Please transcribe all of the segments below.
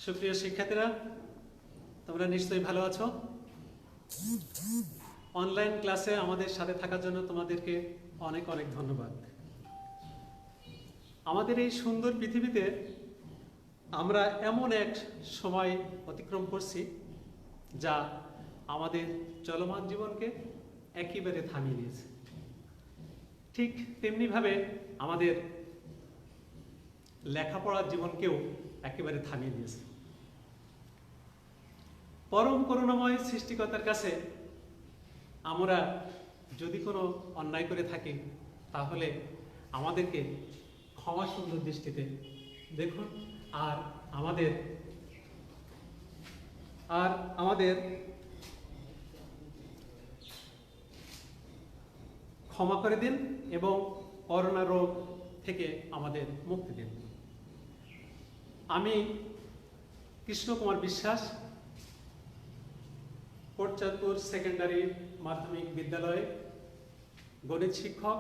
সুপ্রিয় শিক্ষার্থীরা, তোমরা নিশ্চয়ই ভালো আছো। অনলাইন ক্লাসে আমাদের সাথে থাকার জন্য তোমাদেরকে অনেক অনেক ধন্যবাদ। আমাদের এই সুন্দর পৃথিবীতে আমরা এমন এক সময় অতিক্রম করছি যা আমাদের চলমান জীবনকে একেবারে থামিয়ে দিয়েছে। ঠিক তেমনিভাবে আমাদের লেখাপড়ার জীবনকেও একেবারে থামিয়ে দিয়েছে। পরম করুণাময় সৃষ্টিকর্তার কাছে আমরা যদি কোনো অন্যায় করে থাকি তাহলে আমাদেরকে ক্ষমা সুন্দর দৃষ্টিতে দেখুন, আর আমাদের ক্ষমা করে দিন এবং করোনা রোগ থেকে আমাদের মুক্তি দিন। আমি কৃষ্ণ কুমার বিশ্বাস, কোটচাঁদপুর সেকেন্ডারি মাধ্যমিক বিদ্যালয়ে গণিত শিক্ষক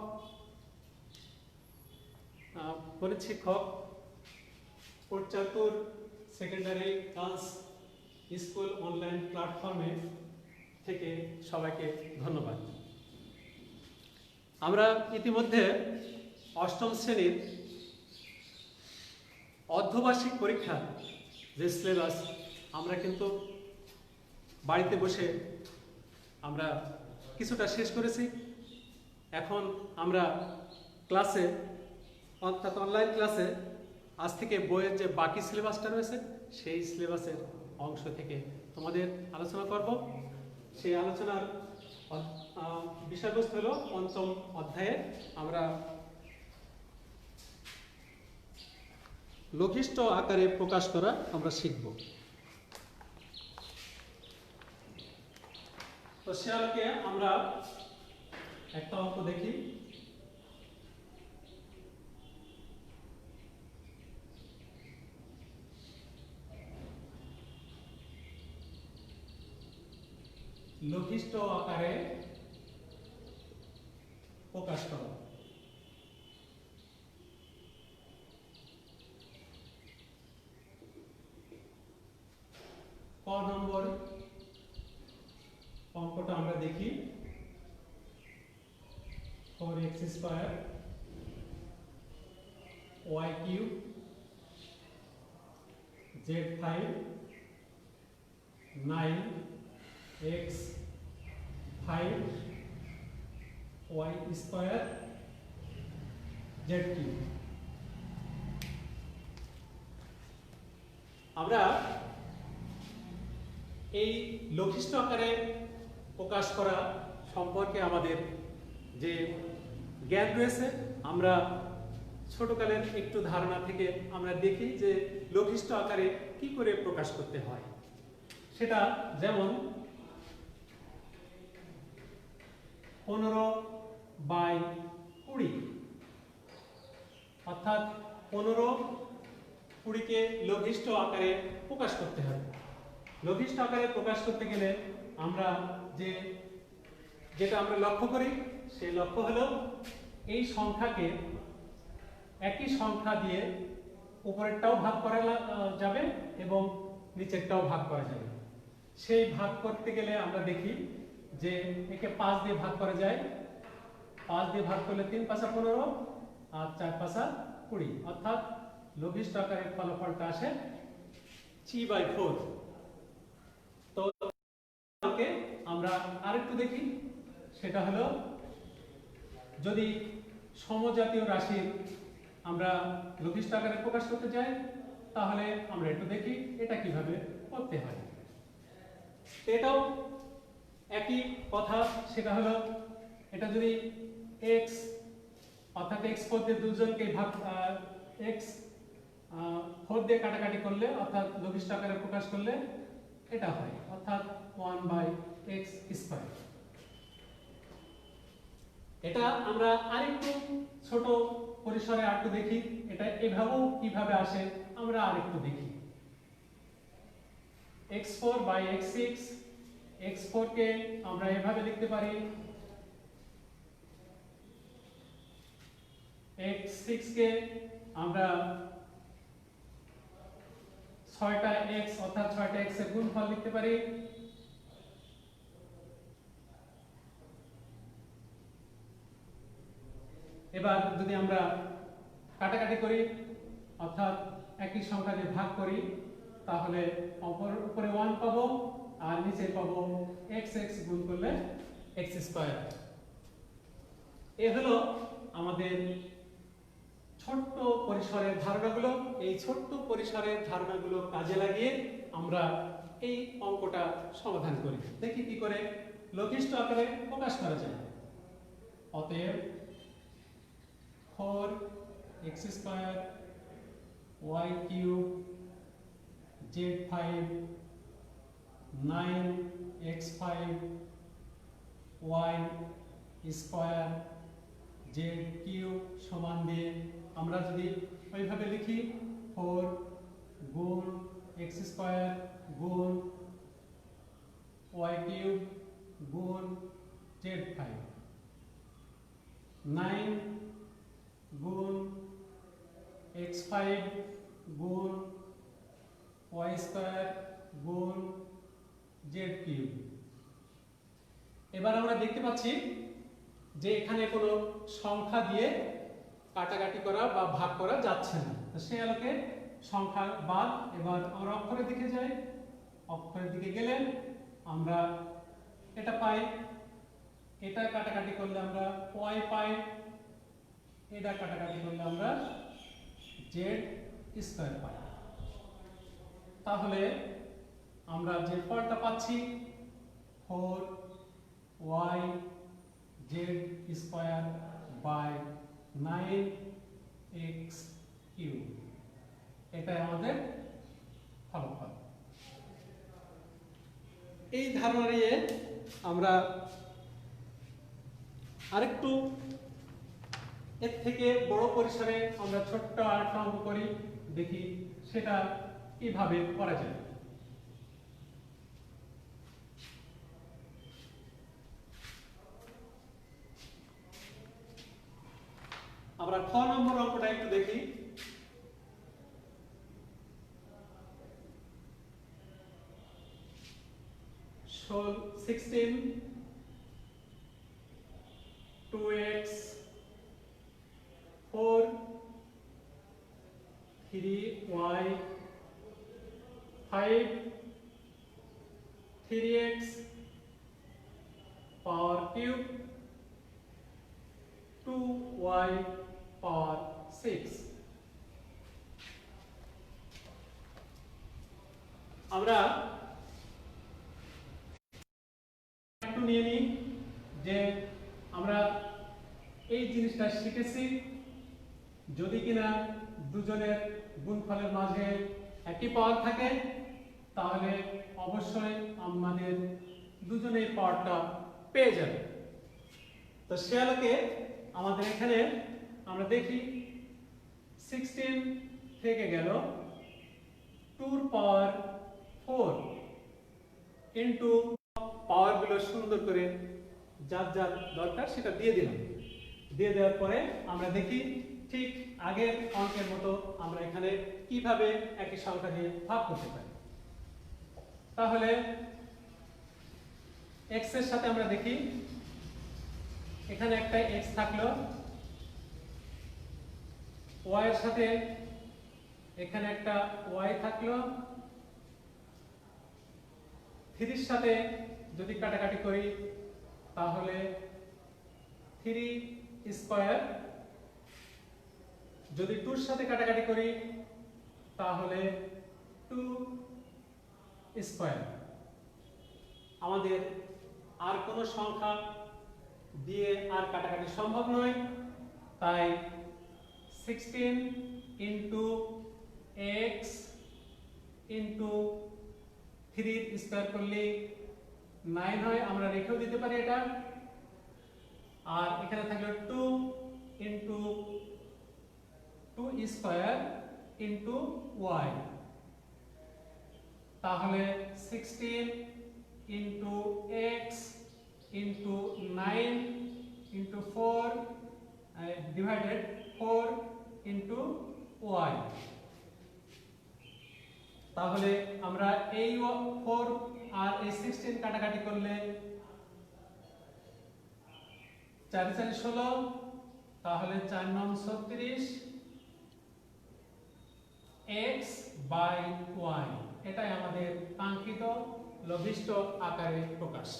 Kotchandpur secondary girls school online প্ল্যাটফর্মে থেকে সবাইকে ধন্যবাদ। আমরা ইতিমধ্যে অষ্টম শ্রেণীর অর্ধবার্ষিক পরীক্ষা যে সিলেবাস আমরা কিন্তু বাড়িতে বসে আমরা কিছুটা শেষ করেছি। এখন আমরা ক্লাসে অর্থাৎ অনলাইন ক্লাসে আজ থেকে বইয়ের যে বাকি সিলেবাসটা রয়েছে সেই সিলেবাসের অংশ থেকে তোমাদের আলোচনা করব। সেই আলোচনার বিষয়বস্তু হলো পঞ্চম অধ্যায়ে আমরা লঘিষ্ঠ আকারে প্রকাশ করা আমরা শিখব। তো সে আলোকে আমরা একটা অঙ্ক দেখি। লঘিষ্ঠ আকারে প্রকাশ করা। ক নম্বর অঙ্কটা আমরা দেখি। 4x square y cube z5 9x 5 y square z cube. আমরা এই লঘিষ্ঠ আকারে প্রকাশ করা সম্পর্কে আমাদের যে জ্ঞান রয়েছে, আমরা ছোটকালের একটু ধারণা থেকে আমরা দেখি যে লঘিষ্ঠ আকারে কি করে প্রকাশ করতে হয়। সেটা যেমন 15/20, অর্থাৎ 15-20কে লঘিষ্ঠ আকারে প্রকাশ করতে হবে। লঘিষ্ঠ আকারে প্রকাশ করতে গেলে আমরা যেটা আমরা লক্ষ্য করি সেই লক্ষ্য হলো এই সংখ্যাকে একই সংখ্যা দিয়ে উপরেরটাও ভাগ করা যাবে এবং নিচেরটাও ভাগ করা যাবে। সেই ভাগ করতে গেলে আমরা দেখি যে একে 5 দিয়ে ভাগ করা যায়। 5 দিয়ে ভাগ করলে 3 পাঁচা 15 আর 4 পাঁচা 20, অর্থাৎ লঘিষ্ঠ আকারের ফলাফলটা আসে 3/4। তো আমরা আরেকটু দেখি, সেটা হলো যদি সমজাতীয় রাশি আমরা লঘিষ্ঠ আকারে প্রকাশ করতে চাই তাহলে আমরা একটু দেখি এটা কিভাবে করতে হয়। এটাও একই কথা, সেটা হলো এটা যদি x অর্থাৎ x4 দিয়ে দুজনকে ভাগ x4 দিয়ে কাটাকাটি করলে অর্থাৎ লঘিষ্ঠ আকারে প্রকাশ করলে এটা হয়, অর্থাৎ 1/x স্কয়ার। এটা আমরা আরেকটু ছোট পরিসরে আরেকটু দেখি, এটা এভাবেও কিভাবে আসে আমরা আরেকটু দেখি। x4/x6, x4 কে আমরা এভাবে লিখতে পারি x6 কে আমরা 6 6টা x অর্থাৎ 6টা x এর গুণফল লিখতে পারি। এবার যদি আমরা কাটাকাটি করি অর্থাৎ একই সংখ্যা দিয়ে ভাগ করি তাহলে উপরে 1 পাবো আর নিচে পাবো x গুণ করলে x স্কয়ার। এই হলো আমাদের ছোট্ট পরিসরের ধারণাগুলো। এই ছোট্ট পরিসরের ধারণাগুলো কাজে লাগিয়ে আমরা এই অঙ্কটা সমাধান করি। দেখি কি করে লঘিষ্ঠ আকারে প্রকাশ করা যায়। অতএব 4x square y cube z5 9x5 y square z cube সমান দিয়ে আমরা যদি ওইভাবে লিখি 4 গুণ x স্কয়ার গুণ y কিউব গুণ z5 9 গুণ x5 গুণ y স্কয়ার গুণ z কিউব। এবার আমরা দেখতে পাচ্ছি যে এখানে কোনো সংখ্যা দিয়ে কাটাকাটি করা বা ভাগ করা যাচ্ছে না। তো সেই আলোকে সংখ্যা বাদ। এবার আমরা অক্ষরের দিকে যাই। অক্ষরের দিকে গেলে আমরা এটা পাই, এটা কাটাকাটি করলে আমরা y পাই, এটা কাটাকাটি করলে আমরা z স্কয়ার পাই। তাহলে আমরা যে ফলটা পাচ্ছি 4y z square by 9x cube, এটাই আমাদের ফলাফল। এই ধারণা নিয়ে আমরা আরেকটু এর থেকে বড় পরিসরে আমরা ছোট্ট আরেকটা অঙ্ক করি, দেখি সেটা কিভাবে করা যায়। আমরা খ নম্বর অঙ্কটা একটু দেখি। Show 16 2x 4 3y 5 3x power cube 2y power 6। আমরা একটু নিয়ে নিই যে আমরা এই জিনিসটা শিখেছি যদি কিনা দুজনের গুণফলের মাঝে একই পাওয়ার থাকে তাহলে অবশ্যই আমাদের দুজনেই পাওয়ারটা পেয়ে যাবে। তো সে আলোকে আমাদের এখানে আমরা দেখি 16 থেকে গেল 2 পাওয়ার 4 ইনটু পাওয়ারগুলো সুন্দর করে যার যার দরকার সেটা দিয়ে দিলাম। দিয়ে দেওয়ার পরে আমরা দেখি ঠিক আগের অঙ্কের মতো আমরা এখানে কিভাবে একই সংখ্যা দিয়ে ভাগ করতে পারি। তাহলে x এর সাথে আমরা দেখি এখানে একটা x থাকলো, y এর সাথে এখানে একটা y থাকলো, 3 এর সাথে যদি কাটাকাটি করি তাহলে 3 স্কয়ার, যদি 2 এর সাথে কাটাকাটি করি তাহলে 2 স্কয়ার। আমাদের আর কোনো সংখ্যা দিয়ে আর কাটাকাটি সম্ভব নয়, তাই 16 ইনটু x ইনটু 3 স্কয়ার করলে 9 হয়, আমরা রেখেও দিতে পারি এটা। আর এখানে থাকলো 2 ইনটু 2 স্কয়ার ইনটু y, তাহলে 16 into x into 9 into 4 divided 4 into y। তাহলে আমরা এই 4 আর এই 16 কাটাকাটি করলে 4 4 16, তাহলে 4 9 36 x বাই y, এটাই আমাদের কাঙ্ক্ষিত লঘিষ্ঠ আকারে প্রকাশ।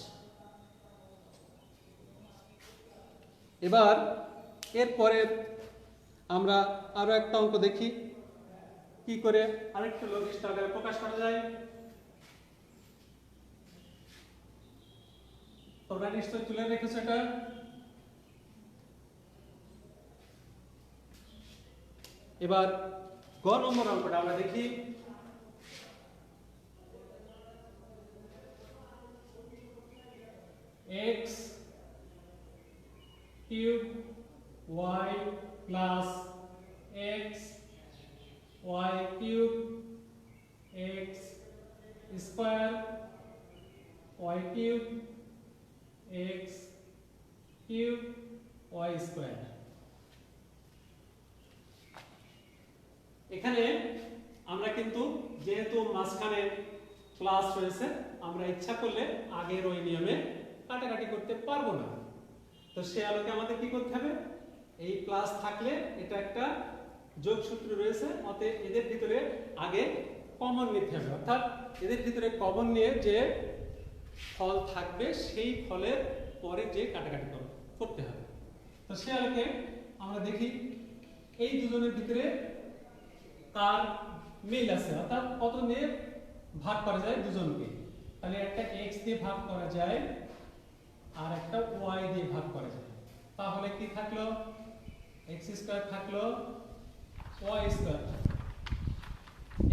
এবার এরপরে আমরা আরো একটা অঙ্ক দেখি কি করে আরেকটু লঘিষ্ঠ আকারে প্রকাশ করা যায়। তোমরা নিশ্চয় তুলে রেখেছো এটা। এবার গ নম্বর অঙ্কটা আমরা দেখি। x cube y plus x y cube x square y cube x cube y square. এখানে আমরা কিন্তু যেহেতু মাঝখানে প্লাস রয়েছে, আমরা ইচ্ছা করলে আগের ওই নিয়মে কাটাকাটি করতে পারবো না। তো সে আলোকে আমাদের কি করতে হবে, এই প্লাস থাকলে এটা একটা যোগসূত্র রয়েছে, অতএব এদের ভিতরে আগে কমন নিতে হবে, অর্থাৎ এদের ভিতরে কমন নিয়ে যে ফল থাকবে সেই ফলের পরে যে কাটাকাটি করতে হবে। তো সে আলোকে আমরা দেখি এই দুজনের ভিতরে তার মিল আছে, অর্থাৎ কত নিয়ে ভাগ করা যায় দুজনকে। তাহলে একটা x দিয়ে ভাগ করা যায় আর একটা y দিয়ে ভাগ করা যায়। তাহলে কি থাকলো, x স্কয়ার থাকলো, y স্কয়ার।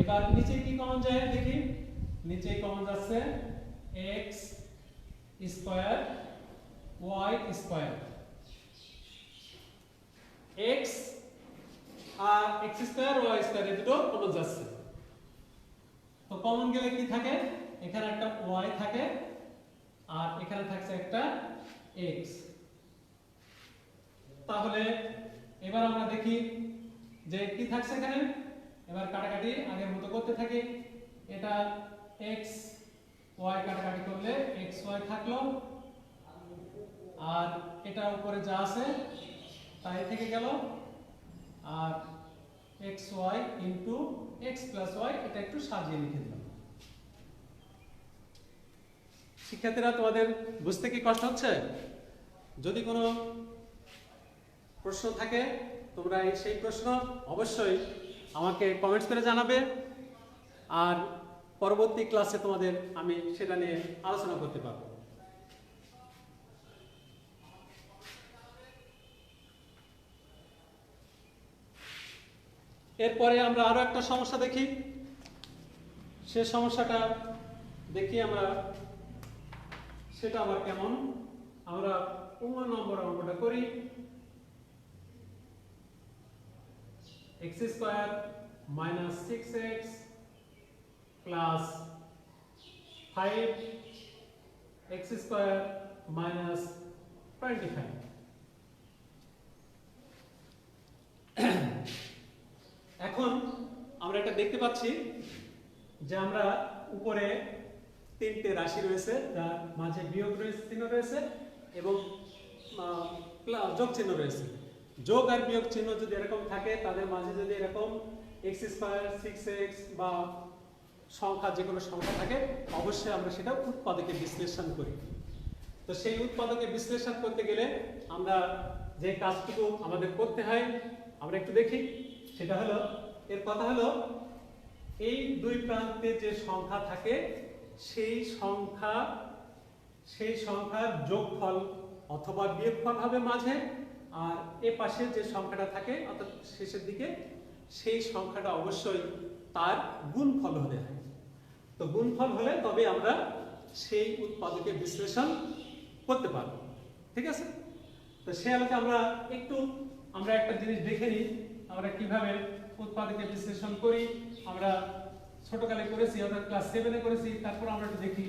এবার নিচে কি কমন যায় দেখি, নিচে কমন যাচ্ছে x square y square. x আর x স্কয়ার y স্কয়ার এই দুটো কমন যাচ্ছে। তো কমন গেলে কি থাকে, এখানে একটা y থাকে আর এখানে থাকছে একটা x। তাহলে এবার আমরা দেখি যে কি থাকছে এখানে। এবার কাটাকাটি আগের মতো করতে থাকি। এটা x y কাটাকাটি করলে x y থাকলো, আর এটা উপরে যা আছে তাই থেকে গেল, আর xy into x plus y এটা একটু সাজিয়ে লিখে দিলাম। শিক্ষার্থীরা, তোমাদের বুঝতে কি কষ্ট হচ্ছে? যদি কোনো প্রশ্ন থাকে তোমরা সেই প্রশ্ন অবশ্যই আমাকে কমেন্টস করে জানাবে, আর পরবর্তী ক্লাসে তোমাদের আমি সেটা নিয়ে আলোচনা করতে পারবো। এরপরে আমরা আরো একটা সমস্যা দেখি। সে সমস্যাটা দেখি আমরা, সেটা আবার কেমন। আমরা 15 নম্বর অঙ্কটা করি। x square minus 6x plus 5x square minus 25। এখন আমরা এটা দেখতে পাচ্ছি যে আমরা উপরে তিনটে রাশি রয়েছে, যার মাঝে বিয়োগ চিহ্ন রয়েছে এবং যোগ চিহ্ন রয়েছে। যোগ আর বিয়োগ চিহ্ন যদি এরকম থাকে, তাদের মাঝে যদি এরকম x স্কয়ার 6x বা সংখ্যা যে কোনো সংখ্যা থাকে, অবশ্যই আমরা সেটা উৎপাদকে বিশ্লেষণ করি। তো সেই উৎপাদকে বিশ্লেষণ করতে গেলে আমরা যে কাজটুকু আমাদের করতে হয় আমরা একটু দেখি। সেটা হলো, এর কথা হলো এই দুই প্রান্তে যে সংখ্যা থাকে সেই সংখ্যার যোগফল অথবা বিয়োগফল হবে মাঝে, আর এ পাশে যে সংখ্যাটা থাকে অর্থাৎ শেষের দিকে সেই সংখ্যাটা অবশ্যই তার গুণফল হতে হয়। তো গুণফল হলে তবে আমরা সেই উৎপাদকে বিশ্লেষণ করতে পারবো। ঠিক আছে? তো সে আলোকে আমরা একটা জিনিস দেখে নিই, আমরা কিভাবে উৎপাদকে বিশ্লেষণ করি। আমরা ছোটকালে করেছি, অর্থাৎ ক্লাস 7 এ করেছি। তারপর আমরা একটু দেখি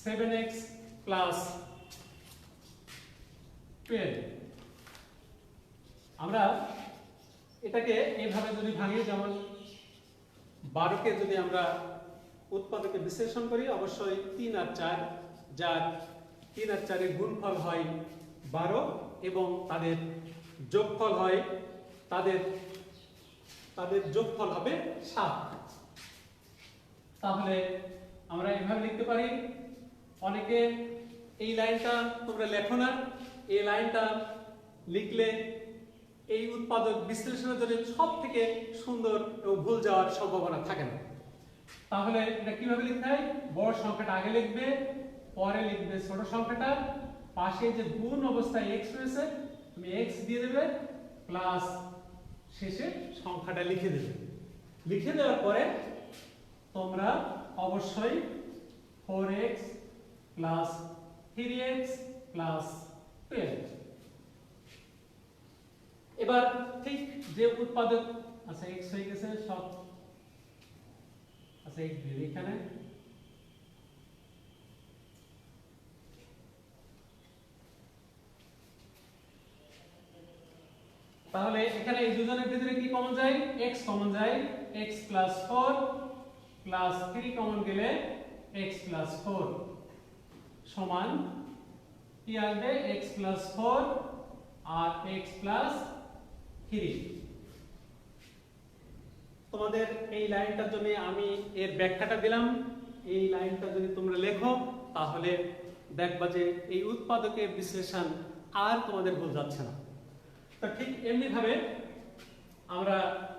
7x প্লাস 12। আমরা এটাকে এইভাবে যদি ভাঙি, যেমন 12কে যদি আমরা উৎপাদকে বিশ্লেষণ করি অবশ্যই 3 আর 4, যার 3 আর 4 এর গুণফল হয় 12 এবং তাদের যোগফল হয় তাদের যোগফল হবে 7। তাহলে আমরা এভাবে লিখতে পারি। অনেকে এই লাইনটা তোমরা লেখো না, এই লাইনটা লিখলে এই উৎপাদক বিশ্লেষণের জন্য সবথেকে সুন্দর এবং ভুল যাওয়ার সম্ভাবনা থাকে না। তাহলে এটা কিভাবে লিখতে হয়? বড় সংখ্যাটা আগে লিখবে, পরে লিখবে ছোট সংখ্যাটা, পাশে যে গুণ অবস্থায় x রয়েছে তুমি x দিয়ে দেবে, প্লাস শেষে সংখ্যাটা লিখে দেবে। লিখে দেওয়ার পরে তোমরা অবশ্যই 4x প্লাস 3x প্লাস 12। এবার ঠিক যে উৎপাদক আচ্ছা x হয়ে গেছে সব, আচ্ছা x দিয়ে এখানে তাহলে এখানে এই দুজনের ভিতরে কি কমন যায়? x কমন যায়, x প্লাস 4 প্লাস 3 কমন গেলে x প্লাস 4 সমান কি আসবে? x প্লাস 4 আর x প্লাস 3। তোমাদের এই লাইনটার জন্য আমি এর ব্যাখ্যাটা দিলাম। এই লাইনটা যদি তোমরা লেখো তাহলে দেখবা যে এই উৎপাদকের বিশ্লেষণ আর তোমাদের ভুল যাচ্ছে না। তো ঠিক এমনি ভাবে আমরা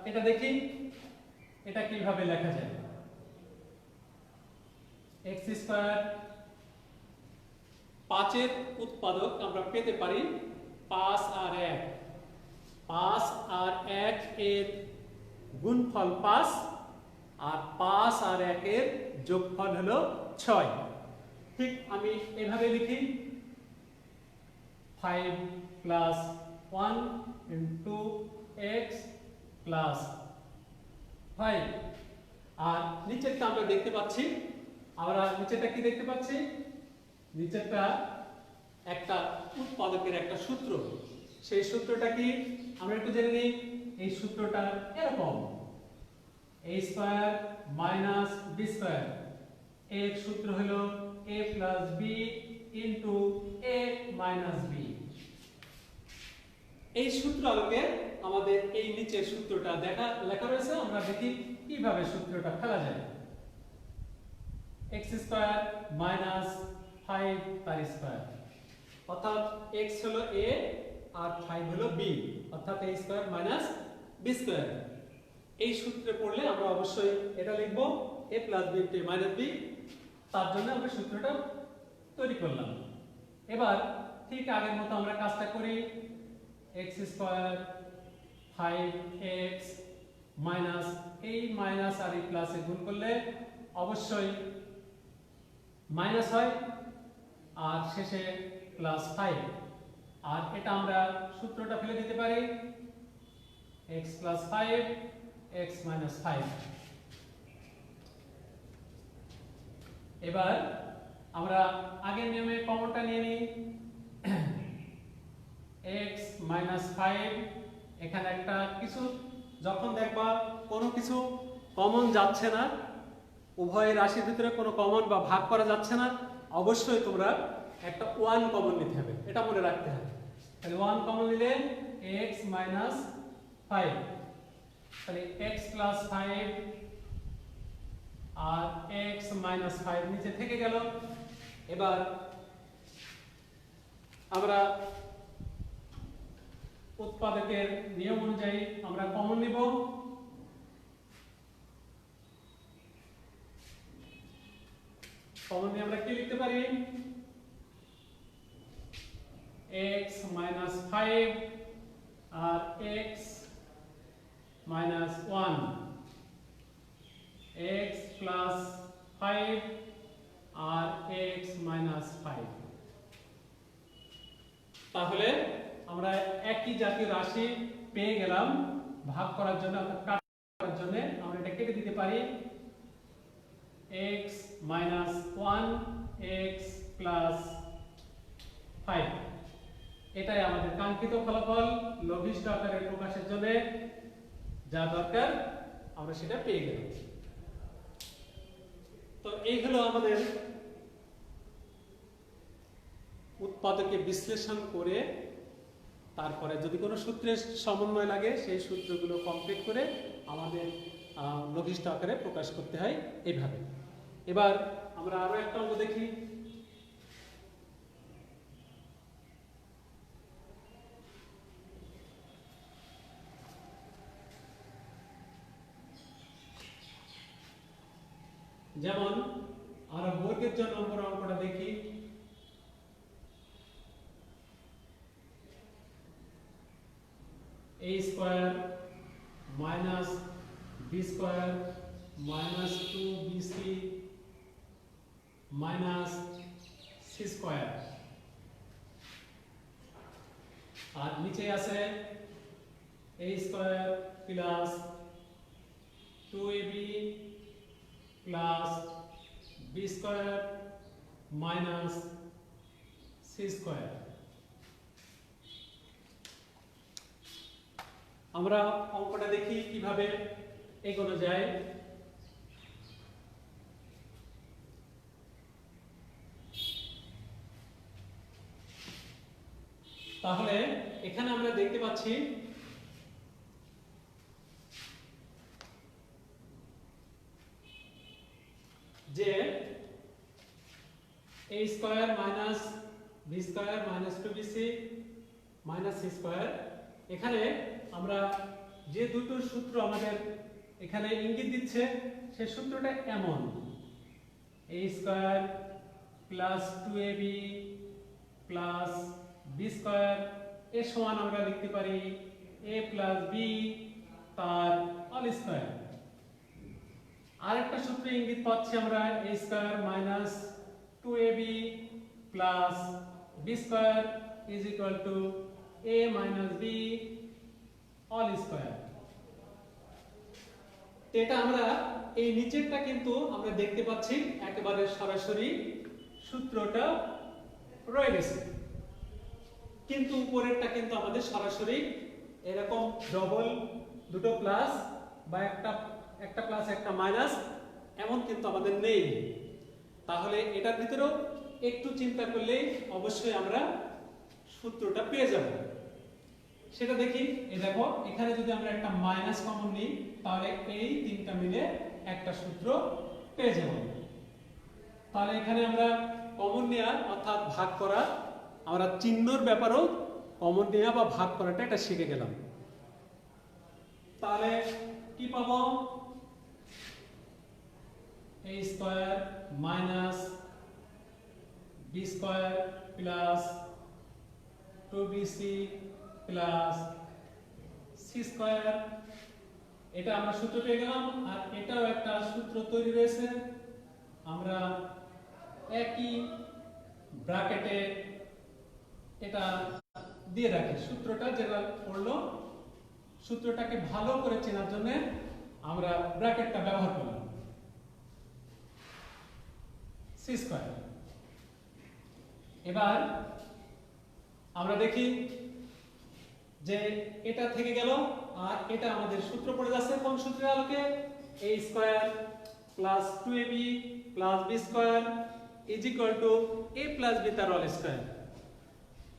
এটা দেখি এটা কিভাবে লেখা যায়। x স্কয়ার 5 এর উৎপাদক আমরা পেতে পারি 5 আর 1। 5 আর 1 এর গুণফল 5 আর 5 আর 1 এর যোগফল হলো 6। ঠিক আমি এভাবে লিখি 5 প্লাস 1 into x plus 5। আর নিচেরটা আমরা দেখতে পাচ্ছি, আমরা নিচেরটা কি দেখতে পাচ্ছি? নিচেরটা একটা উৎপাদকের একটা সূত্র। সেই সূত্রটা কি আমরা একটু জেনে নিই। এই সূত্রটা এরকম a square minus b square, এর সূত্র হলো a plus b into a minus b। এই সূত্র আলোকে আমাদের এই নিচের সূত্রটা লেখা রয়েছে, আমরা দেখি কিভাবে সূত্রটা ফেলা যায়। x স্কয়ার মাইনাস 5 তার স্কয়ার, অর্থাৎ x হলো a আর 5 হলো b, অর্থাৎ a square minus b square. এই সূত্রে পড়লে আমরা অবশ্যই এটা লিখব a plus b into a minus b। তার জন্য আমরা সূত্রটা তৈরি করলাম। এবার ঠিক আগের মতো আমরা কাজটা করি। x স্কয়ার 5x মাইনাস এই মাইনাস আর এই প্লাসে গুণ করলে অবশ্যই মাইনাস হয় আর শেষে প্লাস 5। আর এটা আমরা সূত্রটা ফেলে দিতে পারি x প্লাস 5 x মাইনাস 5। এবার আমরা আগের নিয়মে কমনটা নিয়ে নিই। x মাইনাস 5, এখানে একটা কিছু যখন দেখবা কোনো কিছু কমন যাচ্ছে না, উভয় রাশির ভিতরে কোনো কমন বা ভাগ করা যাচ্ছে না, অবশ্যই তোমরা একটা 1 কমন নিতে হবে, এটা মনে রাখতে হবে। তাহলে 1 কমন নিলে x মাইনাস 5, তাহলে x প্লাস 5 আর x মাইনাস 5 নিচে থেকে গেল। এবার আমরা উৎপাদকের নিয়ম অনুযায়ী আমরা কমন নিব। কমন নিয়ে আমরা কি লিখতে পারি? x মাইনাস 5 আর x মাইনাস 1, x প্লাস 5 আর x মাইনাস 5। তাহলে আমরা একই জাতীয় রাশি পেয়ে গেলাম। ভাগ করার জন্য অর্থাৎ কাট করার জন্য আমরা এটা কেটে দিতে পারি x মাইনাস 1 x প্লাস 5। এটাই আমাদের কাঙ্ক্ষিত ফলাফল। লঘিষ্ঠ আকারে প্রকাশের জন্য যা দরকার আমরা সেটা পেয়ে গেলাম। তো এই হলো আমাদের উৎপাদকে বিশ্লেষণ করে তারপরে যদি কোনো সূত্রের সমন্বয় লাগে সেই সূত্রগুলো কমপ্লিট করে আমাদের লঘিষ্ঠ আকারে প্রকাশ করতে হয় এইভাবে। এবার আমরা আরো একটা অঙ্ক দেখি। যেমন আমরা বর্গের জন্য আমরা অঙ্কটা দেখি। a square minus b square minus 2bc minus c square, আর নিচে আছে a square plus 2ab plus b square minus c square. আমরা অঙ্কটা দেখি কিভাবে এগোনো যায়। তাহলে এখানে আমরা দেখতে পাচ্ছি যে a square minus b square minus 2bc minus c square, এখানে আমরা যে দুটো সূত্র আমাদের এখানে ইঙ্গিত দিচ্ছে সেই সূত্রটা এমন, a square plus 2ab plus b square এর সমান আমরা লিখতে পারি a প্লাস b তার অল স্কয়ার। আরেকটা সূত্র ইঙ্গিত পাচ্ছি আমরা a square minus 2ab plus b square is equal to a minus b all square. এটা আমরা এই নিচেরটা কিন্তু আমরা দেখতে পাচ্ছি একেবারে সরাসরি সূত্রটা রয়ে গেছে, কিন্তু উপরেরটা কিন্তু আমাদের সরাসরি এরকম ডবল দুটো প্লাস বা একটা প্লাস একটা মাইনাস এমন কিন্তু আমাদের নেই। তাহলে এটার ভিতরেও একটু চিন্তা করলেই অবশ্যই আমরা সূত্রটা পেয়ে যাব। সেটা দেখি। এই দেখো এখানে যদি আমরা একটা মাইনাস কমন নিই তাহলে এই তিনটা মিলে একটা সূত্র পেয়ে যাব। তাহলে এখানে আমরা কমন নেওয়া অর্থাৎ ভাগ করা, আমরা চিহ্নর ব্যাপারেও কমন নেওয়া বা ভাগ করাটা এটা শিখে গেলাম। তাহলে কি পাবো? a square minus b square plus 2bc plus c square, এটা আমরা সূত্র পেয়ে গেলাম। আর এটাও একটা সূত্র তৈরি রয়েছে, আমরা একই ব্র্যাকেটে এটা দিয়ে রাখি। সূত্রটা যেটা পড়লো সূত্রটাকে ভালো করে চেনার জন্য আমরা ব্র্যাকেটটা ব্যবহার করলাম, c স্কয়ার। এবার আমরা দেখি যে এটা থেকে গেল আর এটা আমাদের সূত্র পড়ে যাচ্ছে কোন সূত্রের আলোকে? a square plus 2ab plus b square is equal to a plus b তার হোল স্কয়ার।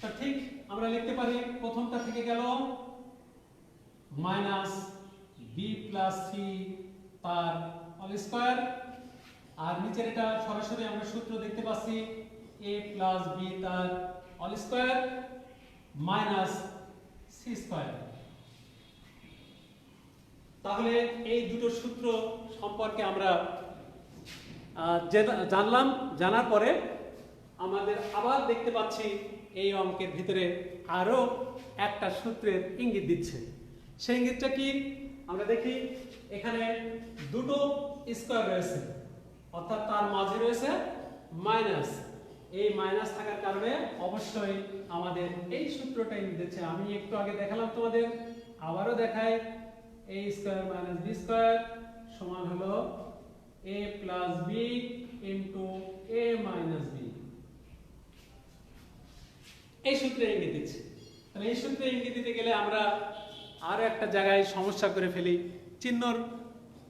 তো ঠিক আমরা লিখতে পারি প্রথমটা থেকে গেল মাইনাস b প্লাস c তার হোল স্কয়ার, আর নিচের এটা সরাসরি আমরা সূত্র দেখতে পাচ্ছি a প্লাস b তার whole square minus c square. তাহলে এই দুটো সূত্র সম্পর্কে আমরা জানলাম। জানার পরে আমাদের আবার দেখতে পাচ্ছি এই অঙ্কের ভিতরে আরো একটা সূত্রের ইঙ্গিত দিচ্ছে। সেই ইঙ্গিতটা কি আমরা দেখি। এখানে দুটো স্কয়ার রয়েছে অর্থাৎ তার মাঝে রয়েছে মাইনাস। এই মাইনাস থাকার কারণে অবশ্যই আমাদের এই সূত্রটা ইঙ্গিত দিচ্ছে। আমি একটু আগে দেখালাম তোমাদের, আবারও দেখাই। a square minus b square সমান হলো a plus b into a minus b। এই সূত্রে ইঙ্গিত দিচ্ছে। তাহলে এই সূত্রে ইঙ্গিত দিতে গেলে আমরা আরো একটা জায়গায় সমস্যা করে ফেলি। চিহ্নর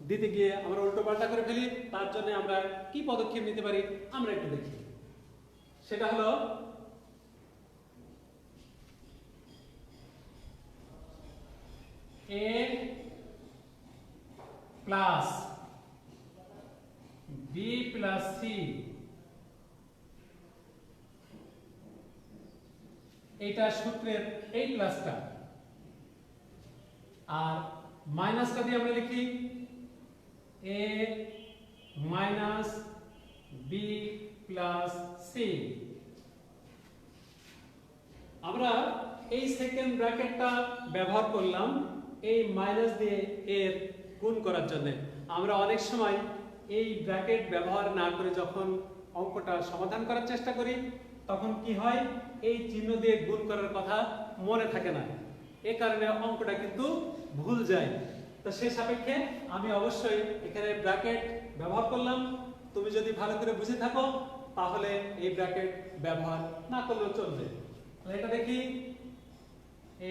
দিতে গিয়ে আমরা উল্টো পাল্টা করে ফেলি। তার জন্য আমরা কি পদক্ষেপ নিতে পারি আমরা একটু দেখি। সেটা হলো a plus b plus c, এটা সূত্রের এই প্লাসটা, আর মাইনাসটা দিয়ে আমরা লিখি a minus b plus c। আমরা এই সেকেন্ড ব্র্যাকেটটা ব্যবহার করলাম এই মাইনাস দিয়ে এর গুণ করার জন্য। আমরা অনেক সময় এই ব্র্যাকেট ব্যবহার না করে যখন অঙ্কটা সমাধান করার চেষ্টা করি তখন কি হয়, এই চিহ্ন দিয়ে গুণ করার কথা মনে থাকে না, এ কারণে অঙ্কটা কিন্তু ভুল যায়। তো সেই সাপেক্ষে আমি অবশ্যই এখানে ব্র্যাকেট ব্যবহার করলাম। তুমি যদি ভালো করে বুঝে থাকো তাহলে এই ব্র্যাকেট ব্যবহার না করলেও চলবে। তাহলে এটা দেখি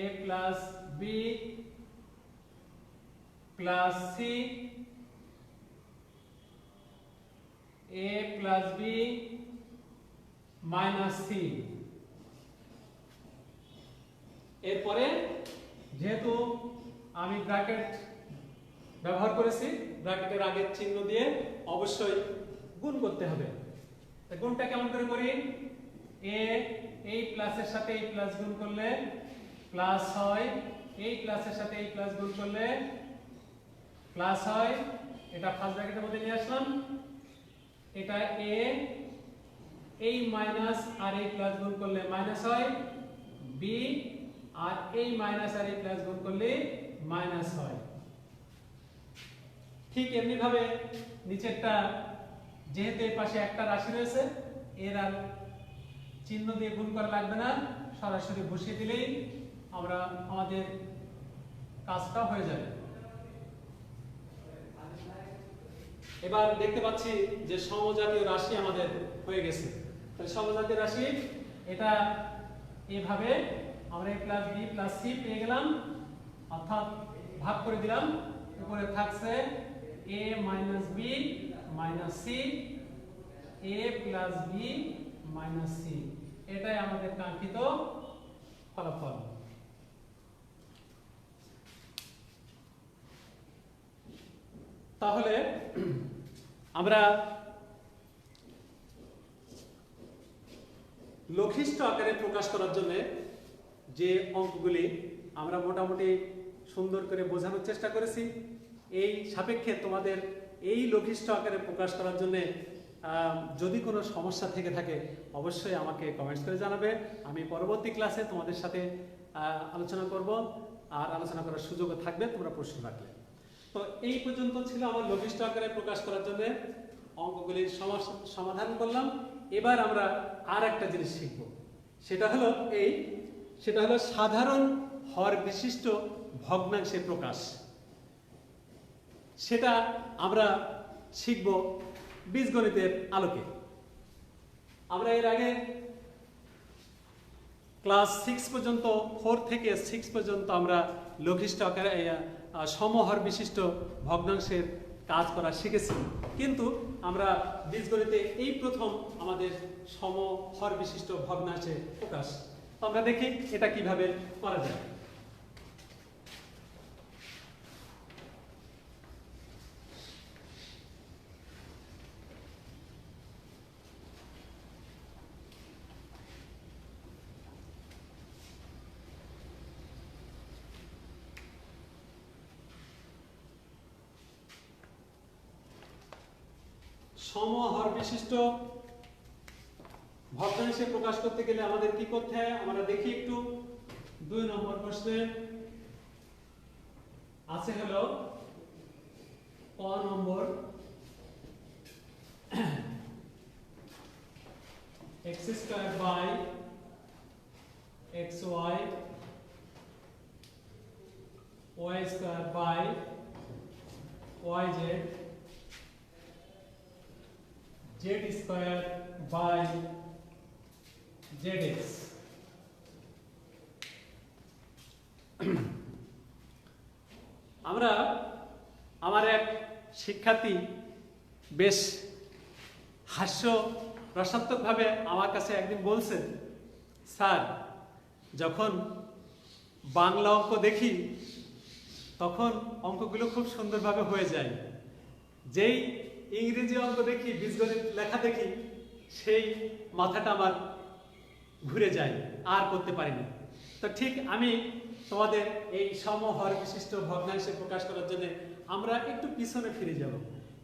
a plus b plus c, a plus b minus c। এরপরে যেহেতু আমি ব্র্যাকেট ব্যবহার করেছি, ব্র্যাকেটের আগের চিহ্ন দিয়ে অবশ্যই গুণ করতে হবে। গুণটা কেমন করে করি, a এই প্লাসের সাথে এই প্লাস গুণ করলে প্লাস হয়, এই প্লাসের সাথে এই প্লাস গুণ করলে প্লাস হয়, এটা ফার্স্ট ব্র্যাকেটের মধ্যে নিয়ে আসলাম। এটা a এই মাইনাস আর এই প্লাস গুণ করলে মাইনাস হয়, b আর এই মাইনাস আর এই প্লাস গুণ করলে মাইনাস হয়। ঠিক এমনি ভাবে নিচেরটা যেহেতু এর পাশে একটা রাশি রয়েছে এর আর চিহ্ন দিয়ে গুণ করা লাগবে না, সরাসরি বসিয়ে দিলেই আমরা আমাদের কাজটা হয়ে যাবে। এবার দেখতে পাচ্ছি যে সমজাতীয় রাশি আমাদের হয়ে গেছে। তাহলে সমজাতীয় রাশি এটা এইভাবে আমরা a plus b plus c পেয়ে গেলাম, অর্থাৎ ভাগ করে দিলাম। উপরে থাকছে a minus b minus c, a plus b minus c, এটাই আমাদের কাঙ্ক্ষিত ফলাফল। তাহলে আমরা লঘিষ্ঠ আকারে প্রকাশ করার জন্য যে অঙ্কগুলি আমরা মোটামুটি সুন্দর করে বোঝানোর চেষ্টা করেছি, এই সাপেক্ষে তোমাদের এই লঘিষ্ঠ আকারে প্রকাশ করার জন্য যদি কোনো সমস্যা থেকে থাকে অবশ্যই আমাকে কমেন্টস করে জানাবে। আমি পরবর্তী ক্লাসে তোমাদের সাথে আলোচনা করব, আর আলোচনা করার সুযোগও থাকবে তোমরা প্রশ্ন রাখলে। তো এই পর্যন্ত ছিল আমার লঘিষ্ঠ আকারে প্রকাশ করার জন্য অঙ্কগুলির সমাধান করলাম। এবার আমরা আর একটা জিনিস শিখব, সেটা হলো সাধারণ হর বিশিষ্ট ভগ্নাংশের প্রকাশ। সেটা আমরা শিখব বীজগণিতের আলোকে। আমরা এর আগে ক্লাস 6 পর্যন্ত 4 থেকে 6 পর্যন্ত আমরা লঘিষ্ঠ আকারে সমহর বিশিষ্ট ভগ্নাংশের কাজ করা শিখেছি, কিন্তু আমরা বীজগণিতে এই প্রথম আমাদের সমহর বিশিষ্ট ভগ্নাংশের প্রকাশ। তো আমরা দেখি এটা কিভাবে করা যায়। সমহর বিশিষ্ট ভগ্নাংশে প্রকাশ করতে গেলে আমাদের কি করতে হয় আমরা দেখি একটু। 2 নম্বর প্রশ্নে আছে হলো ক নম্বর, x² by xy y² by yz z² by zx। আমার এক শিক্ষার্থী বেশ রসাত্মকভাবে আমার কাছে একদিন বলছে, স্যার যখন বাংলা অঙ্ক দেখি তখন অঙ্কগুলো খুব সুন্দরভাবে হয়ে যায়, যেই ইংরেজি অঙ্ক দেখি, বীজগণিত লেখা দেখি, সেই মাথাটা আমার ঘুরে যায়, আর করতে পারিনি। তো ঠিক আমি তোমাদের এই সমহর বিশিষ্ট ভগ্নাংশে প্রকাশ করার জন্য আমরা একটু পিছনে ফিরে যাব।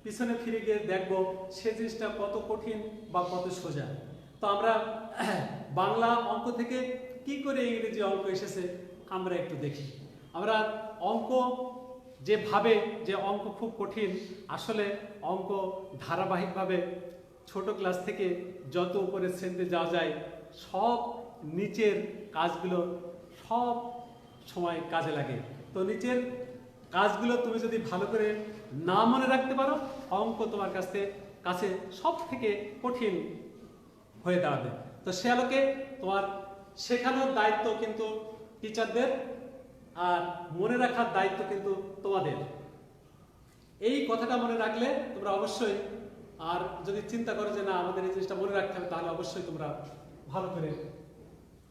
পিছনে ফিরে গিয়ে দেখব সে জিনিসটা কত কঠিন বা কত সোজা। তো আমরা বাংলা অঙ্ক থেকে কি করে ইংরেজি অঙ্ক এসেছে আমরা একটু দেখি। আমরা অঙ্ক যে ভাবে যে অঙ্ক খুব কঠিন, আসলে অঙ্ক ধারাবাহিকভাবে ছোট ক্লাস থেকে যত উপরের শ্রেণীতে যাওয়া যায় সব নিচের কাজগুলো সব সময় কাজে লাগে। তো নিচের কাজগুলো তুমি যদি ভালো করে না মনে রাখতে পারো, অঙ্ক তোমার কাছে সব থেকে কঠিন হয়ে দাঁড়াবে। তো সে আলোকে তোমার শেখানোর দায়িত্ব কিন্তু টিচারদের, আর মনে রাখার দায়িত্ব কিন্তু তোমাদের। এই কথাটা মনে রাখলে তোমরা অবশ্যই, আর যদি চিন্তা করো যে না আমাদের এই জিনিসটা মনে রাখতে হবে, তাহলে অবশ্যই তোমরা ভালো করে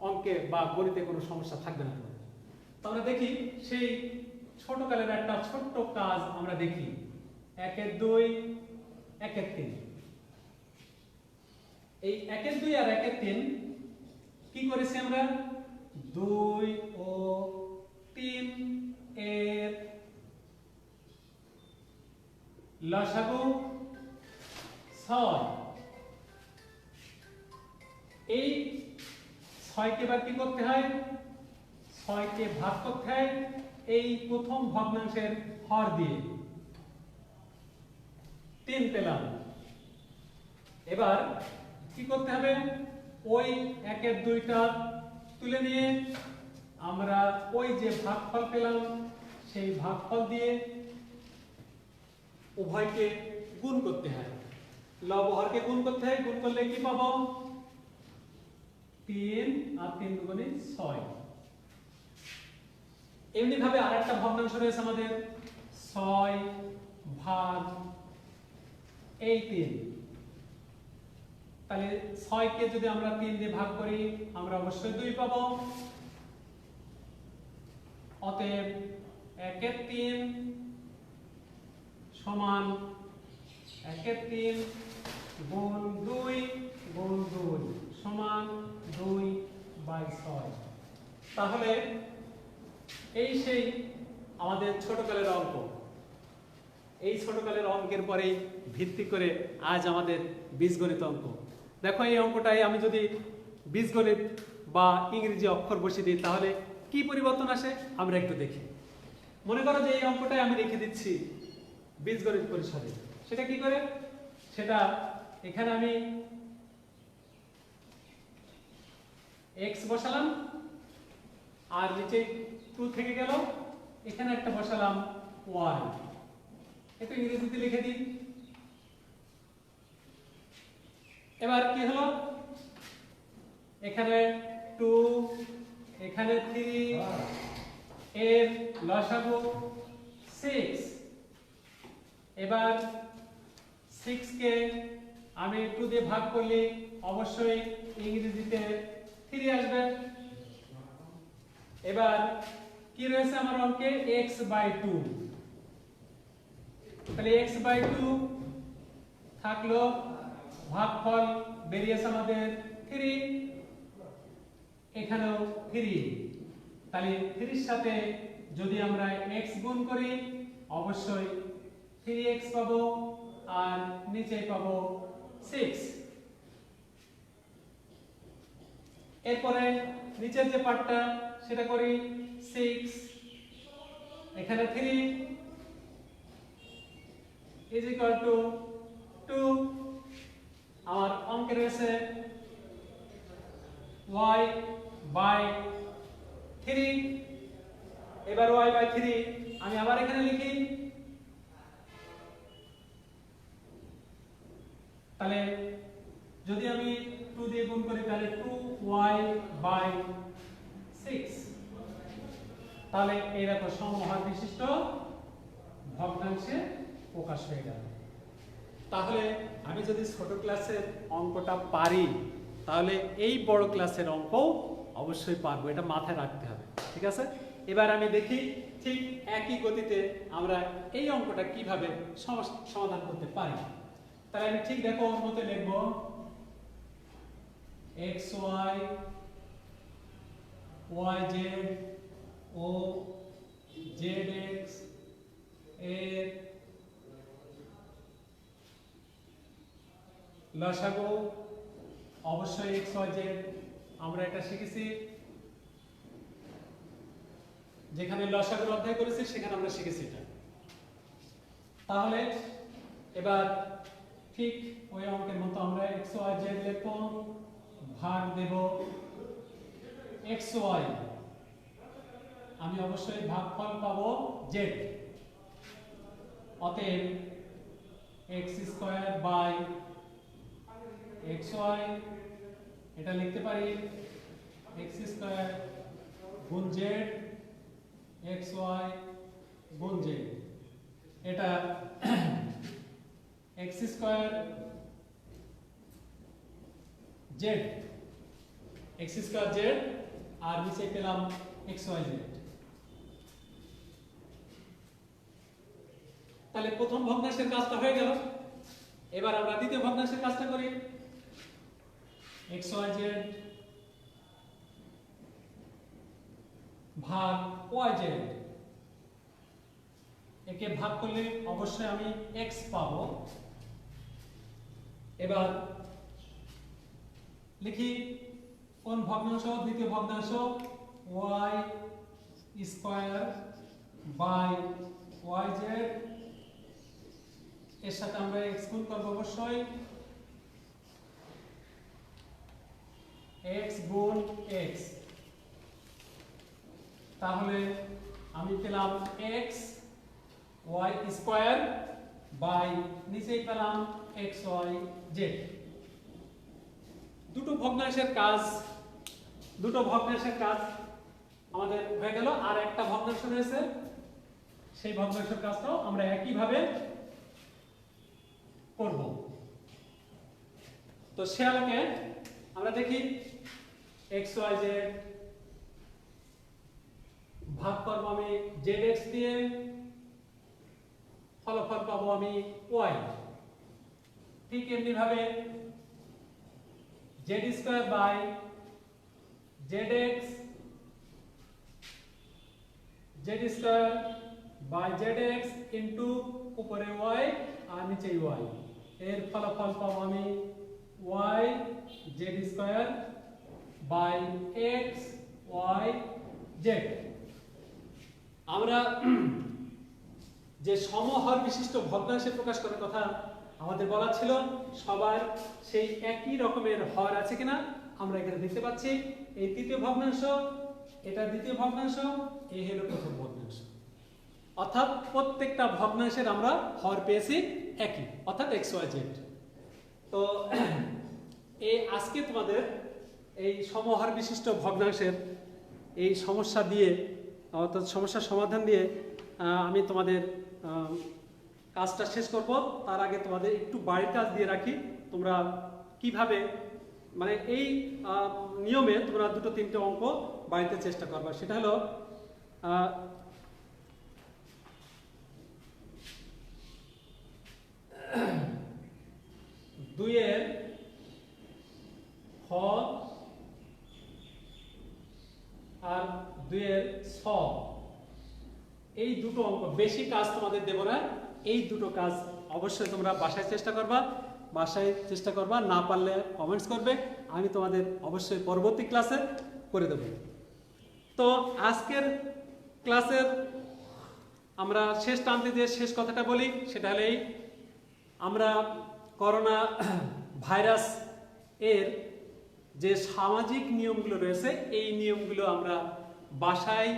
অঙ্কে বা গণিতে কোনো সমস্যা থাকবে না। তো আমরা দেখি সেই ছোটকালের একটা ছোট্ট কাজ আমরা দেখি, 1-এর 2, 1-এর 3। এই 1-এর 2 আর 1-এর 3 কি করেছি আমরা? 2 ও 3 এর লসাগু 6। এই 6কে এবার কি করতে হয়? 6কে ভাগ করতে হয় এই প্রথম ভগ্নাংশের হর দিয়ে। 3 পেলাম। এবার কি করতে হবে? ওই 1-এর 2টা তুলে নিয়ে আমরা ওই যে ভাগফল পেলাম সেই ভাগফল দিয়ে উভয়কে গুণ করতে হয়। লব হরকে গুণ করতে হয়। গুণ করলে কি পাবো? 3 আর 3 দুগুণে 6। এমনি ভাবে আরেকটা ভগ্নাংশ রয়েছে আমাদের, 6 ভাগ এই 3। তাহলে 6কে যদি আমরা 3 দিয়ে ভাগ করি আমরা অবশ্যই 2 পাবো। অতএব 1-এর 3 সমান 1-এর 3 গুণ 2 গুণ 2 সমান 2/6। তাহলে এই সেই আমাদের ছোটকালের অঙ্ক। এই ছোটকালের অঙ্কের পরেই ভিত্তি করে আজ আমাদের বীজগণিত অঙ্ক। দেখো এই অঙ্কটাই আমি যদি বীজগণিত বা ইংরেজি অক্ষর বসিয়ে দিই তাহলে কি পরিবর্তন আসে আমরা একটু দেখি। মনে করো যে এই অঙ্কটাই আমি রেখে দিচ্ছি বীজগণিত পরিসরে। সেটা কি করে? সেটা এখানে আমি x বসালাম, আর নিচে 2 থেকে গেল, এখানে একটা বসালাম y। একটু ইংরেজিতে লিখে দিই। এবার কি হলো? এখানে 2, এখানে 3, এর লসাগু 6। এবার 6কে আমি 2 দিয়ে ভাগ করলে অবশ্যই ইংরেজিতে 3 আসবে। এবার কি রয়েছে আমার অঙ্কে? x/2। তাহলে x/2 থাকলো, ভাগফল বেরিয়েছে আমাদের 3, এখানেও 3। তাহলে 3 এর সাথে যদি আমরা x গুণ করি অবশ্যই 3x পাবো, আর নিচে পাবো 6। এরপরে নিচের যে পার্টটা সেটা করি, 6 এখানে 3 is equal to 2। আমার অঙ্কে রয়েছে y/3। এবার y/3 আমি আবার এখানে লিখি। তাহলে যদি আমি 2 দিয়ে গুণ করি তাহলে 2y/6। তাহলে এই দেখো সমহর বিশিষ্ট ভগ্নাংশে প্রকাশ হয়ে গেল। তাহলে আমি যদি ছোট ক্লাসের অঙ্কটা পারি, তাহলে এই বড় ক্লাসের অঙ্কও অবশ্যই পারবো, এটা মাথায় রাখতে হবে। ঠিক আছে, এবার আমি দেখি ঠিক একই গতিতে আমরা এই অঙ্কটা কিভাবে সমাধান করতে পারি। তাহলে আমি ঠিক দেখো ওর মধ্যে লিখব x y y z ও z x এর লসাগু অবশ্যই x y z, আমরা এটা শিখেছি যেখানে লসাগুর অধ্যায় করেছি সেখানে আমরা শিখেছি এটা। তাহলে এবার ঠিক ওই অঙ্কের মতো আমরা x y z লিখব, ভাগ দেব x y, আমি অবশ্যই ভাগফল পাবো z, অতএব x স্কয়ার বাই xy, এটা লিখতে পারি x স্কয়ার গুণ z xy গুণ z, এটা x square z x square z আর নিচে পেলাম xy z। তাহলে প্রথম ভগ্নাংশের কাজটা হয়ে গেল। এবার আমরা দ্বিতীয় ভগ্নাংশের কাজটা করি। xy z ভাগ yz, একে ভাগ করলে অবশ্যই আমি x পাবো। এবার লিখি কোন ভগ্নাংশ, দ্বিতীয় ভগ্নাংশ y স্কয়ার বাই yz, এর সাথে আমরা x গুণ করব অবশ্যই, x গুণ x, তাহলে আমি পেলাম x y স্কয়ার বাই নিচেই পেলাম xy z। দুটো ভগ্নাংশের কাজ আমাদের হয়ে গেল। আর একটা ভগ্নাংশ রয়েছে, সেই ভগ্নাংশের কাজটাও আমরা একই ভাবে করব। তো সে আলোকে আমরা দেখি xy z ভাগ করব আমি zx দিয়ে, ফলাফল পাবো আমি y। ঠিক এমনি ভাবে z square by zx, z square by zx into উপরে y আর নিচে y, এর ফলাফল পাবো আমি y z square by x y z। আমরা যে সমহর বিশিষ্ট ভগ্নাংশে প্রকাশ করার কথা আমাদের বলা ছিল, সবার সেই একই রকমের হর আছে কিনা আমরা এখানে দেখতে পাচ্ছি। এই তৃতীয় ভগ্নাংশ, এটা দ্বিতীয় ভগ্নাংশ, এই হলো প্রথম ভগ্নাংশ, অর্থাৎ প্রত্যেকটা ভগ্নাংশের আমরা হর পেয়েছি একই, অর্থাৎ xy z। তো এই আজকে তোমাদের এই সমহর বিশিষ্ট ভগ্নাংশের এই সমস্যা দিয়ে, অর্থাৎ সমস্যার সমাধান দিয়ে আমি তোমাদের কাজটা শেষ করব। তার আগে তোমাদের একটু বাড়ির কাজ দিয়ে রাখি, তোমরা কিভাবে মানে এই নিয়মে তোমরা দুটো তিনটে অঙ্ক বাড়িতে চেষ্টা করবা। সেটা হলো দুইয়ের হ আর দুইয়ের ছ, এই দুটো অঙ্ক, বেশি কাজ তোমাদের দেব না, এই দুটো কাজ অবশ্যই তোমরা বাসায় চেষ্টা করবা, না পারলে কমেন্টস করবে, আমি তোমাদের অবশ্যই পরবর্তী ক্লাসে করে দেব। তো আজকের ক্লাসের আমরা শেষ টানতে দিয়ে শেষ কথাটা বলি, সেটা হলেই আমরা করোনা ভাইরাস এর যে সামাজিক নিয়মগুলো রয়েছে, এই নিয়মগুলো আমরা বাসায়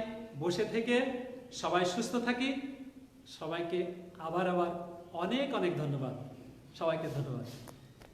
বসে থেকে সবাই সুস্থ থাকি। সবাইকে আবার অনেক অনেক ধন্যবাদ, সবাইকে ধন্যবাদ।